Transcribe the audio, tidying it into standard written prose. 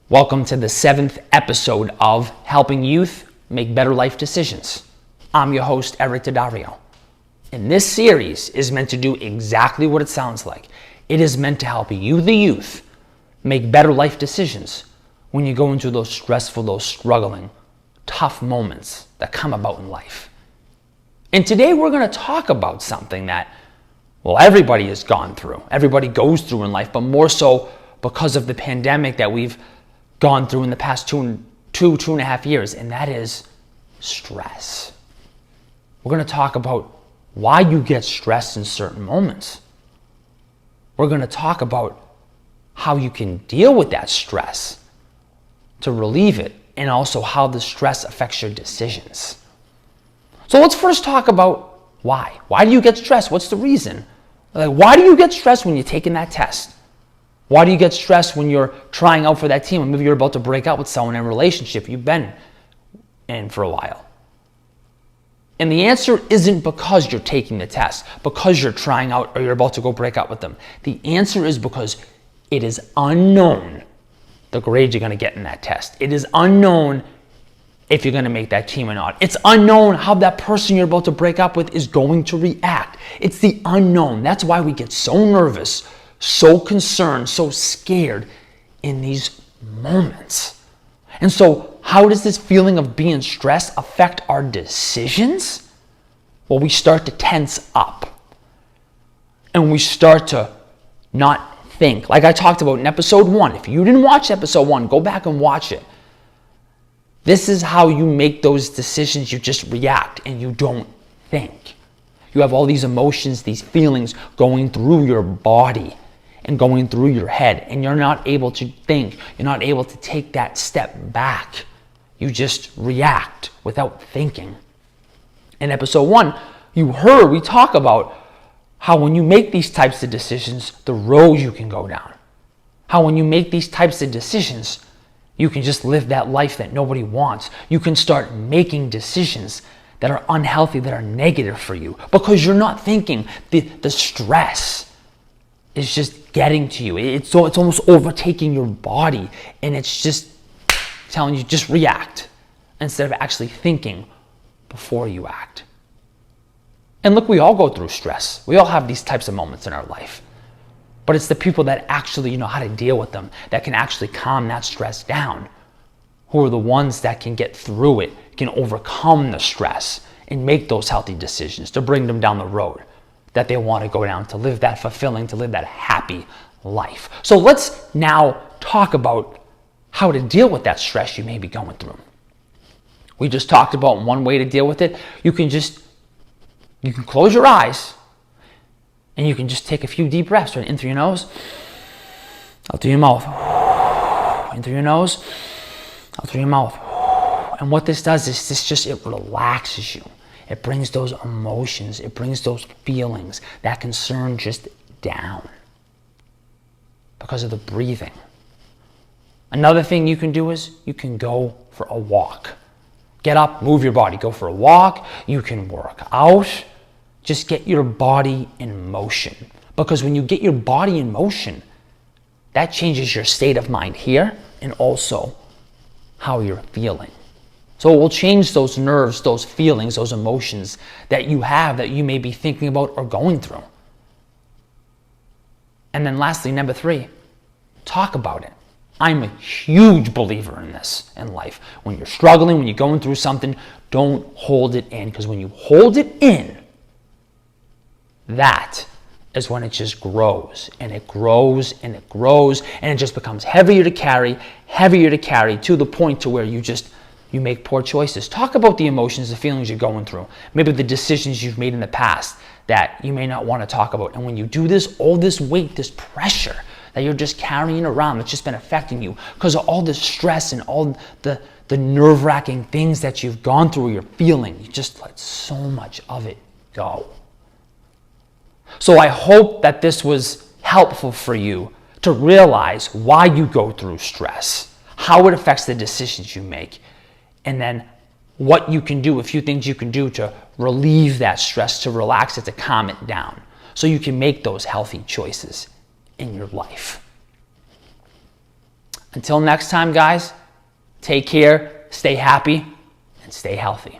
Welcome to the 7th episode of Helping Youth Make Better Life Decisions. I'm your host, Eric Daddario. And this series is meant to do exactly what it sounds like. It is meant to help you, the youth, make better life decisions when you go into those stressful, those struggling, tough moments that come about in life. And today we're going to talk about something that, everybody has gone through. Everybody goes through in life, but more so because of the pandemic that we've gone through in the past two and a half years, and that is stress. We're going to talk about why you get stressed in certain moments. We're going to talk about how you can deal with that stress to relieve it, and also how the stress affects your decisions. So let's first talk about why. Why do you get stressed? What's the reason? Why do you get stressed when you're taking that test? Why do you get stressed when you're trying out for that team, or maybe you're about to break up with someone in a relationship you've been in for a while? And the answer isn't because you're taking the test, because you're trying out, or you're about to go break up with them. The answer is because it is unknown the grade you're going to get in that test. It is unknown if you're going to make that team or not. It's unknown how that person you're about to break up with is going to react. It's the unknown. That's why we get so nervous, so concerned, so scared in these moments. And so how does this feeling of being stressed affect our decisions? Well, we start to tense up and we start to not think. Like I talked about in episode 1. If you didn't watch episode 1, go back and watch it. This is how you make those decisions. You just react and you don't think. You have all these emotions, these feelings going through your body and going through your head, and you're not able to think. You're not able to take that step back. You just react without thinking. In episode 1, we talk about how when you make these types of decisions, the road you can go down. How when you make these types of decisions, you can just live that life that nobody wants. You can start making decisions that are unhealthy, that are negative for you, because you're not thinking. The stress is just getting to you. It's almost overtaking your body, and it's just telling you just react instead of actually thinking before you act. And look, we all go through stress. We all have these types of moments in our life. But it's the people that actually know how to deal with them, that can actually calm that stress down, who are the ones that can get through it, can overcome the stress, and make those healthy decisions to bring them down the road that they want to go down, to live that fulfilling, to live that happy life. So let's now talk about how to deal with that stress you may be going through. We just talked about one way to deal with it. You can close your eyes and you can just take a few deep breaths, right in through your nose, out through your mouth, in through your nose, out through your mouth. And what this does is it relaxes you. It brings those emotions, it brings those feelings, that concern just down because of the breathing. Another thing you can do is you can go for a walk. Get up, move your body, go for a walk. You can work out. Just get your body in motion. Because when you get your body in motion, that changes your state of mind here and also how you're feeling. So it will change those nerves, those feelings, those emotions that you have, that you may be thinking about or going through. And then lastly, number 3, talk about it. I'm a huge believer in this in life. When you're struggling, when you're going through something, don't hold it in. Because when you hold it in, that is when it just grows. And it grows and it grows. And it just becomes heavier to carry to the point to where you make poor choices. Talk about the emotions, the feelings you're going through. Maybe the decisions you've made in the past that you may not want to talk about. And when you do this, all this weight, this pressure that you're just carrying around, that's just been affecting you because of all the stress and all the nerve-wracking things that you've gone through, you're feeling. You just let so much of it go. So I hope that this was helpful for you to realize why you go through stress, how it affects the decisions you make, and then what you can do, a few things you can do to relieve that stress, to relax it, to calm it down, so you can make those healthy choices in your life. Until next time, guys, take care, stay happy, and stay healthy.